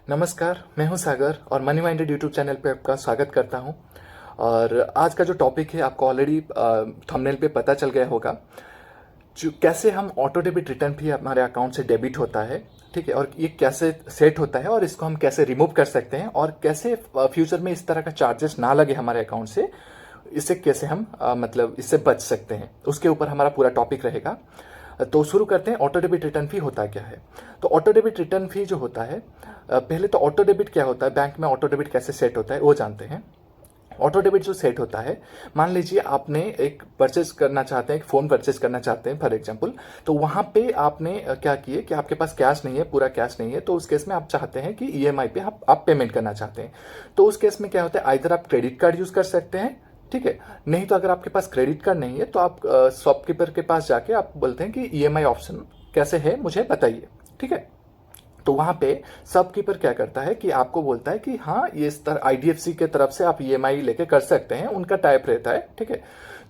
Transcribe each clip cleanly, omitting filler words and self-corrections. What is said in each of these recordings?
नमस्कार, मैं हूं सागर और मनी माइंडेड यूट्यूब चैनल पे आपका स्वागत करता हूं। और आज का जो टॉपिक है आपको ऑलरेडी थंबनेल पे पता चल गया होगा। जो कैसे हम ऑटो डेबिट रिटर्न भी हमारे अकाउंट से डेबिट होता है, ठीक है, और ये कैसे सेट होता है और इसको हम कैसे रिमूव कर सकते हैं और कैसे फ्यूचर में इस तरह का चार्जेस ना लगे हमारे अकाउंट से, इससे कैसे हम मतलब इससे बच सकते हैं, उसके ऊपर हमारा पूरा टॉपिक रहेगा। तो शुरू करते हैं। ऑटो डेबिट रिटर्न फी होता क्या है? तो ऑटो डेबिट रिटर्न फी जो होता है, पहले तो ऑटो डेबिट क्या होता है, बैंक में ऑटो डेबिट कैसे सेट होता है वो जानते हैं। ऑटो डेबिट जो सेट होता है, मान लीजिए आपने एक परचेज करना चाहते हैं, एक फ़ोन परचेज करना चाहते हैं फॉर एग्जांपल, तो वहाँ पे आपने क्या किए कि आपके पास कैश नहीं है, पूरा कैश नहीं है, तो उस केस में आप चाहते हैं कि ईएमआई पे आप पेमेंट करना चाहते हैं। तो उस केस में क्या होता है, आइदर आप क्रेडिट कार्ड यूज़ कर सकते हैं, ठीक है, नहीं तो अगर आपके पास क्रेडिट कार्ड नहीं है तो आप शॉपकीपर के पास जाके आप बोलते हैं कि ईएमआई ऑप्शन कैसे है मुझे बताइए, ठीक है। तो वहां पे शॉपकीपर क्या करता है कि आपको बोलता है कि हाँ, ये इस तरह आईडीएफसी के तरफ से आप ईएमआई लेके कर सकते हैं, उनका टाइप रहता है, ठीक है।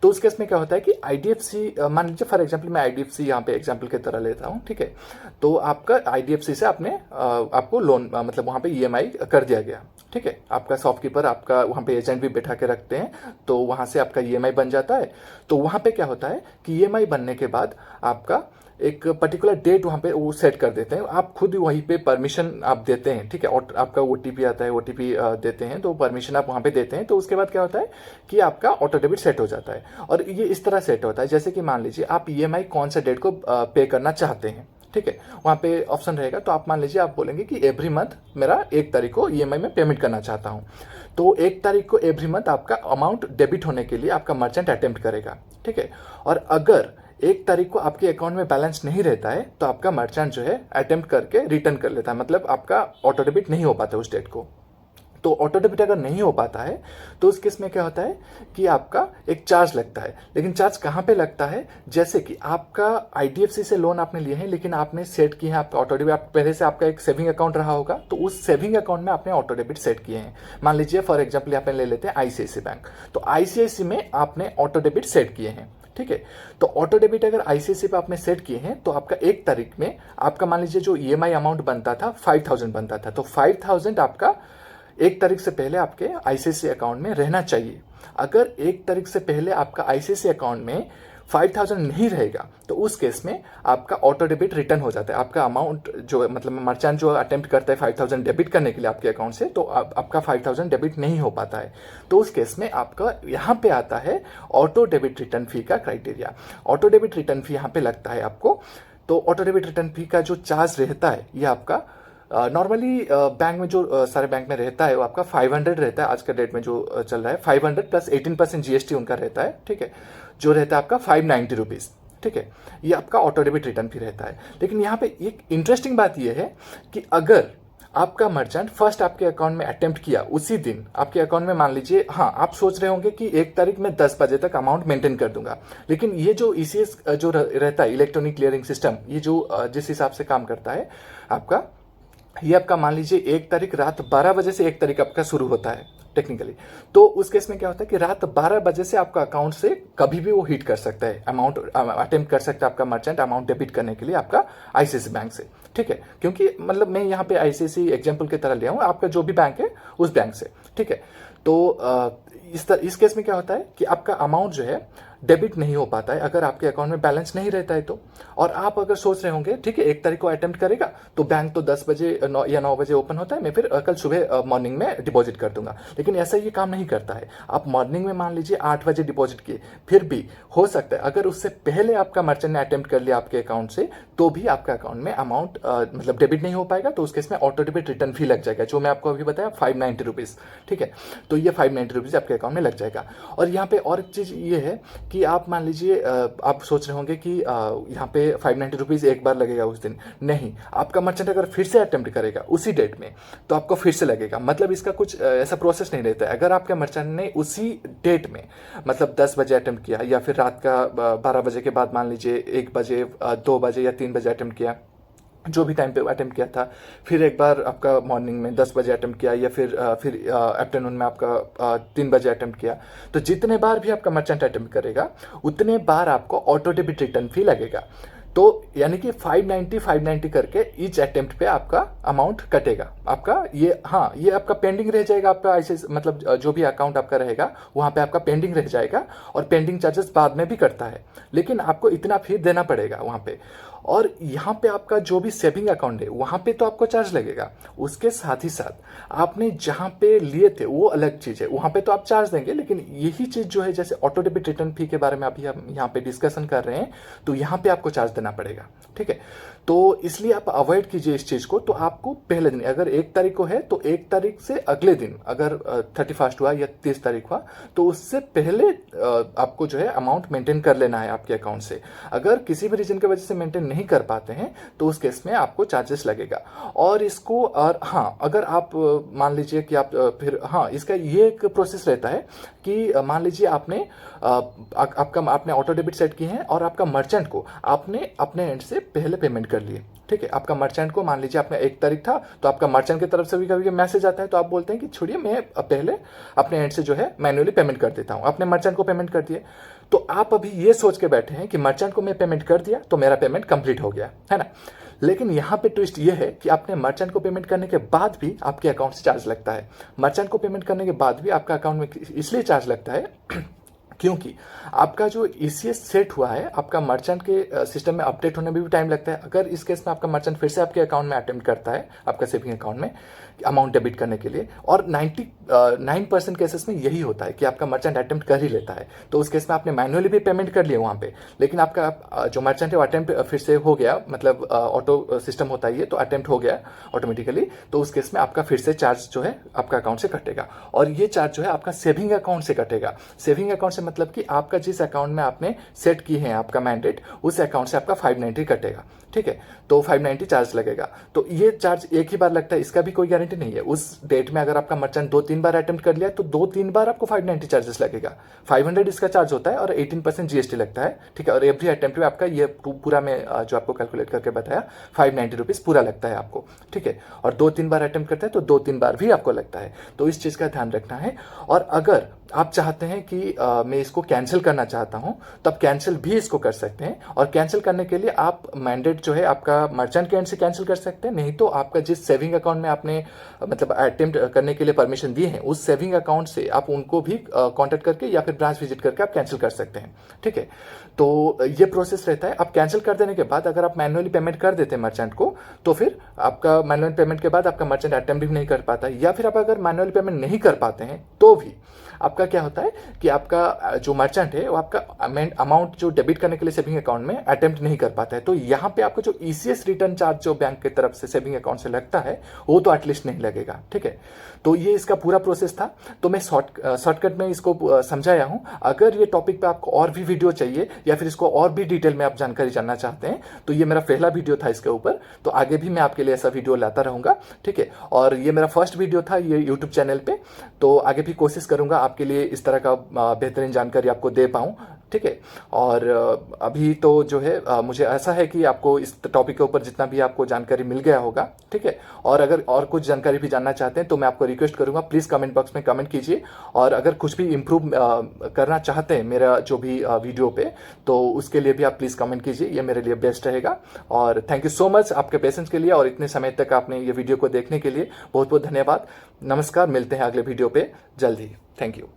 तो उस केस में क्या होता है कि आईडीएफसी, मान लीजिए फॉर एग्जांपल मैं आईडीएफसी यहाँ पे एग्जांपल की तरह लेता हूँ, ठीक है। तो आपका आईडीएफसी से आपने आपको लोन मतलब वहाँ पे ईएमआई कर दिया गया, ठीक है। आपका शॉपकीपर आपका वहाँ पे एजेंट भी बैठा के रखते हैं, तो वहाँ से आपका ईएमआई बन जाता है। तो वहाँ पे क्या होता है कि ईएमआई बनने के बाद आपका एक पर्टिकुलर डेट वहाँ पे वो सेट कर देते हैं, आप खुद वहीं पे परमिशन आप देते हैं, ठीक है। और आपका ओटीपी आता है, ओटीपी देते हैं, तो परमिशन आप वहाँ पे देते हैं। तो उसके बाद क्या होता है कि आपका ऑटो डेबिट सेट हो जाता है। और ये इस तरह सेट होता है जैसे कि मान लीजिए आप ईएमआई कौन सा डेट को पे करना चाहते हैं, ठीक है। वहाँ पे ऑप्शन रहेगा, तो आप मान लीजिए आप बोलेंगे कि एवरी मंथ मेरा 1 तारीख को ईएमआई में पेमेंट करना चाहता हूँ। तो 1 तारीख को एवरी मंथ आपका अमाउंट डेबिट होने के लिए आपका मर्चेंट अटेम्प्ट करेगा, ठीक है। और अगर 1 तारीख को आपके अकाउंट में बैलेंस नहीं रहता है तो आपका मर्चेंट जो है अटेम्प्ट करके रिटर्न कर लेता है, मतलब आपका ऑटो डेबिट नहीं हो पाता उस डेट को। तो ऑटो डेबिट अगर नहीं हो पाता है तो उस केस में क्या होता है कि आपका एक चार्ज लगता है। लेकिन चार्ज कहाँ पे लगता है, जैसे कि आपका आईडीएफसी से लोन आपने लिए हैं लेकिन आपने सेट किए हैं आपका ऑटो डेबिट, आप पहले से आपका एक सेविंग अकाउंट रहा होगा, तो उस सेविंग अकाउंट में आपने ऑटो डेबिट सेट किए हैं। मान लीजिए फॉर एग्जाम्पल यहाँ पे ले लेते हैं आईसीआईसी बैंक, तो आईसीआईसी में आपने ऑटो डेबिट सेट किए हैं, ठीक है। तो ऑटो डेबिट अगर आईसीआईसी पे आपने सेट किए हैं तो आपका 1 तारीख में आपका मान लीजिए जो ईएमआई अमाउंट बनता था 5000 बनता था, तो 5000 आपका 1 तारीख से पहले आपके आईसीआईसी अकाउंट में रहना चाहिए। अगर 1 तारीख से पहले आपका आईसीआईसी अकाउंट में 5000 नहीं रहेगा तो उस केस में आपका ऑटो डेबिट रिटर्न हो जाता है। आपका अमाउंट जो मतलब मर्चेंट जो अटेम्प्ट करता है 5000 डेबिट करने के लिए आपके अकाउंट से, तो आपका 5000 डेबिट नहीं हो पाता है। तो उस केस में आपका यहाँ पे आता है ऑटो डेबिट रिटर्न फी का क्राइटेरिया। ऑटो डेबिट रिटर्न फी यहाँ पे लगता है आपको। तो ऑटो डेबिट रिटर्न फी का जो चार्ज रहता है ये आपका नॉर्मली बैंक में जो सारे बैंक में रहता है वो आपका 500 रहता है। आज के डेट में जो चल रहा है 500 प्लस 18% जीएसटी उनका रहता है, ठीक है, जो रहता है आपका 590 रुपीज़, ठीक है। ये आपका ऑटो डेबिट रिटर्न फी रहता है। लेकिन यहाँ पे एक इंटरेस्टिंग बात यह है कि अगर आपका मर्चेंट फर्स्ट आपके अकाउंट में अटेम्प्ट किया उसी दिन आपके अकाउंट में, मान लीजिए, हाँ, आप सोच रहे होंगे कि 1 तारीख में 10 बजे तक अमाउंट मेंटेन कर दूंगा, लेकिन ये जो ईसीएस जो रहता है इलेक्ट्रॉनिक क्लियरिंग सिस्टम, ये जो जिस हिसाब से काम करता है आपका, ये आपका मान लीजिए 1 तारीख रात 12 बजे से 1 तारीख आपका शुरू होता है टेक्निकली। तो उस केस में क्या होता है कि रात 12 बजे से आपका अकाउंट से कभी भी वो हिट कर सकता है, अमाउंट अटेम्प्ट कर सकता है आपका मर्चेंट अमाउंट डेबिट करने के लिए आपका आईसीआईसी बैंक से, ठीक है। क्योंकि मतलब मैं यहाँ पे आईसीआईसी एग्जाम्पल की तरह लिया हूँ, आपका जो भी बैंक है उस बैंक से, ठीक है। तो इस केस में क्या होता है कि आपका अमाउंट जो है डेबिट नहीं हो पाता है अगर आपके अकाउंट में बैलेंस नहीं रहता है तो। और आप अगर सोच रहे होंगे ठीक है 1 तारीख को अटेम्प्ट करेगा तो बैंक तो 10 बजे या 9 बजे ओपन होता है, मैं फिर कल सुबह मॉर्निंग में डिपॉजिट कर दूंगा, लेकिन ऐसा ये काम नहीं करता है। आप मॉर्निंग में मान लीजिए 8 बजे डिपॉजिट किए, फिर भी हो सकता है अगर उससे पहले आपका मर्चेंट ने अटेम्प्ट कर लिया आपके अकाउंट से, तो भी आपका अकाउंट में अमाउंट मतलब डेबिट नहीं हो पाएगा। तो उस केस में ऑटो डेबिट रिटर्न फी लग जाएगा, जो मैं आपको अभी बताया 590 रुपीज़, ठीक है। तो ये 590 रुपीज़ आपके अकाउंट में लग जाएगा। और यहाँ पे और एक चीज़ ये है कि आप मान लीजिए आप सोच रहे होंगे कि यहाँ पे 590 रुपीज़ एक बार लगेगा उस दिन, नहीं, आपका मर्चेंट अगर फिर से अटेम्प्ट करेगा उसी डेट में तो आपको फिर से लगेगा। मतलब इसका कुछ ऐसा प्रोसेस नहीं रहता है। अगर आपके मर्चेंट ने उसी डेट में मतलब 10 बजे अटेम्प्ट किया या फिर रात का 12 बजे के बाद मान लीजिए 1 बजे 2 बजे या 3 बजे अटेम्प्ट किया, जो भी टाइम पे अटेम्प्ट किया था, फिर एक बार आपका मॉर्निंग में 10 बजे अटेम्प्ट किया या फिर आफ्टरनून में आपका 3 बजे अटेम्प्ट किया, तो जितने बार भी आपका मर्चेंट अटेम्प्ट करेगा उतने बार आपको ऑटो डेबिट रिटर्न फी लगेगा। तो यानी कि 590 करके ईच अटेम्प्ट पे आपका अमाउंट कटेगा आपका। ये हाँ, ये आपका पेंडिंग रह जाएगा आपका, ऐसे मतलब जो भी अकाउंट आपका रहेगा वहाँ पे आपका पेंडिंग रह जाएगा, और पेंडिंग चार्जेस बाद में भी कटता है, लेकिन आपको इतना फी देना पड़ेगा वहाँ पे। और यहाँ पे आपका जो भी सेविंग अकाउंट है वहाँ पे तो आपको चार्ज लगेगा, उसके साथ ही साथ आपने जहाँ पे लिए थे वो अलग चीज़ है, वहाँ पे तो आप चार्ज देंगे, लेकिन यही चीज़ जो है जैसे ऑटो डेबिट रिटर्न फी के बारे में अभी हम यहाँ पे डिस्कशन कर रहे हैं, तो यहाँ पे आपको चार्ज देना पड़ेगा। ठीक है, तो इसलिए आप अवॉइड कीजिए इस चीज़ को। तो आपको पहले दिन अगर 1 तारीख को है तो 1 तारीख से अगले दिन अगर 31 हुआ या 30 तारीख हुआ तो उससे पहले आपको जो है अमाउंट मेंटेन कर लेना है आपके अकाउंट से। अगर किसी भी रीजन की वजह से मेंटेन नहीं कर पाते हैं तो उस केस में आपको चार्जेस लगेगा। और इसको, और हाँ, अगर आप मान लीजिए कि आप फिर हाँ, इसका ये एक प्रोसेस रहता है कि मान लीजिए आपने आपने ऑटो डेबिट सेट किए हैं और आपका मर्चेंट को आपने अपने एंड से पहले पेमेंट कर लिए। ठीक है, आपका मर्चेंट को मान लीजिए आपने 1 तारीख था तो आपका मर्चेंट की तरफ से भी कभी मैसेज आता है तो आप बोलते हैं कि छोड़िए मैं पहले अपने एंड से जो है मैन्युअली पेमेंट कर देता हूं, अपने मर्चेंट को पेमेंट कर दिए। तो आप अभी ये सोच के बैठे हैं कि मर्चेंट को मैं पेमेंट कर दिया तो मेरा पेमेंट कंप्लीट हो गया है ना, लेकिन यहाँ पे ट्विस्ट ये है कि आपने मर्चेंट को पेमेंट करने के बाद भी आपके अकाउंट से चार्ज लगता है। मर्चेंट को पेमेंट करने के बाद भी आपका अकाउंट में इसलिए चार्ज लगता है क्योंकि आपका जो ईसीएस सेट हुआ है आपका मर्चेंट के सिस्टम में अपडेट होने में भी टाइम लगता है। अगर इस केस में आपका मर्चेंट फिर से आपके अकाउंट में अटेम्प्ट करता है आपका सेविंग अकाउंट में अमाउंट डेबिट करने के लिए, और 99% केसेस में यही होता है कि आपका मर्चेंट अटेम्प्ट कर ही लेता है, तो उस केस में आपने मैन्युअली भी पेमेंट कर लिया वहाँ पे, लेकिन आपका जो मर्चेंट है वो अटेम्प्ट फिर से हो गया, मतलब ऑटो सिस्टम होता है ये, तो अटेम्प्ट हो गया ऑटोमेटिकली, तो उस केस में आपका फिर से चार्ज जो है आपका अकाउंट से कटेगा। और ये चार्ज जो है आपका सेविंग अकाउंट से कटेगा। सेविंग अकाउंट से मतलब कि आपका जिस अकाउंट में आपने सेट की है आपका मैंडेट, उस अकाउंट से आपका 590 कटेगा। ठीक है, तो 590 चार्ज लगेगा। तो ये चार्ज एक ही बार लगता है, इसका भी कोई गारंटी नहीं है। उस डेट में अगर आपका मर्चेंट 2-3 बार अटेम्प्ट कर लिया तो 2-3 बार आपको 590 चार्जेस लगेगा। 500 इसका चार्ज होता है और 18% जीएसटी लगता है। ठीक है, और एवरी अटेम्प्ट में आपका ये पूरा में जो आपको कैलकुलेट करके बताया 590 रुपीज पूरा लगता है आपको। ठीक है, और 2-3 बार अटेम्प्ट करते हैं तो 2-3 बार भी आपको लगता है, तो इस चीज का ध्यान रखना है। और अगर आप चाहते हैं कि मैं इसको कैंसिल करना चाहता हूं तो आप कैंसिल भी इसको कर सकते हैं, और कैंसिल करने के लिए आप मैंडेट जो है आपका मर्चेंट के एंड से कैंसिल कर सकते हैं, नहीं तो आपका जिस सेविंग अकाउंट में आपने मतलब अटेम्प्ट करने के लिए परमिशन दी है उस सेविंग अकाउंट से आप उनको भी कांटेक्ट करके या फिर ब्रांच विजिट करके आप कैंसिल कर सकते हैं। ठीक है, तो ये प्रोसेस रहता है। आप कैंसिल कर देने के बाद अगर आप मैन्युअली पेमेंट कर देते हैं मर्चेंट को तो फिर आपका मैन्युअल पेमेंट के बाद आपका मर्चेंट अटेम्प्ट भी नहीं कर पाता, या फिर आप अगर मैन्युअल पेमेंट नहीं कर पाते हैं तो भी आपका क्या होता है कि आपका जो मर्चेंट है वो आपका अमाउंट जो डेबिट करने के लिए सेविंग अकाउंट में अटेम्प्ट नहीं कर पाता है, तो यहाँ पे आपका जो ईसीएस रिटर्न चार्ज जो बैंक की तरफ से सेविंग अकाउंट से लगता है वो तो एटलीस्ट नहीं लगेगा। ठीक है, तो ये इसका पूरा प्रोसेस था, तो मैं शॉर्टकट में इसको समझाया हूँ। अगर ये टॉपिक पे आपको और भी वीडियो चाहिए या फिर इसको और भी डिटेल में आप जानकारी जानना चाहते हैं तो ये मेरा पहला वीडियो था इसके ऊपर, तो आगे भी मैं आपके लिए ऐसा वीडियो लाता रहूंगा। ठीक है, और ये मेरा फर्स्ट वीडियो था ये यूट्यूब चैनल पे, तो आगे भी कोशिश करूंगा आपके लिए इस तरह का बेहतरीन जानकारी आपको दे पाऊं। ठीक है, और अभी तो जो है मुझे ऐसा है कि आपको इस टॉपिक के ऊपर जितना भी आपको जानकारी मिल गया होगा। ठीक है, और अगर और कुछ जानकारी भी जानना चाहते हैं तो मैं आपको रिक्वेस्ट करूंगा प्लीज कमेंट बॉक्स में कमेंट कीजिए, और अगर कुछ भी इंप्रूव करना चाहते हैं मेरा जो भी वीडियो पे तो उसके लिए भी आप प्लीज कमेंट कीजिए, ये मेरे लिए बेस्ट रहेगा। और थैंक यू सो मच आपके पेशेंस के लिए, और इतने समय तक आपने ये वीडियो को देखने के लिए बहुत बहुत धन्यवाद। नमस्कार, मिलते हैं अगले वीडियो पे जल्द ही। Thank you.